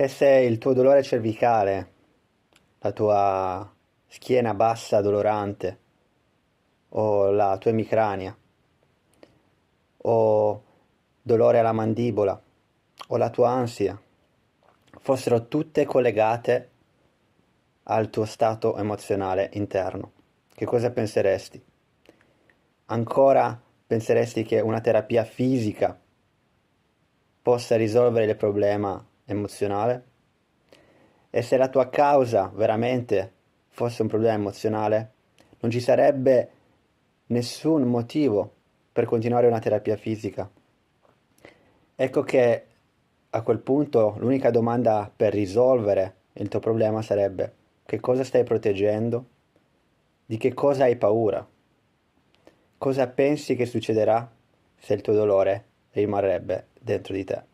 E se il tuo dolore cervicale, la tua schiena bassa dolorante, o la tua emicrania, o dolore alla mandibola, o la tua ansia, fossero tutte collegate al tuo stato emozionale interno, che cosa penseresti? Ancora penseresti che una terapia fisica possa risolvere il problema emozionale? E se la tua causa veramente fosse un problema emozionale, non ci sarebbe nessun motivo per continuare una terapia fisica. Ecco che a quel punto l'unica domanda per risolvere il tuo problema sarebbe: che cosa stai proteggendo? Di che cosa hai paura? Cosa pensi che succederà se il tuo dolore rimarrebbe dentro di te?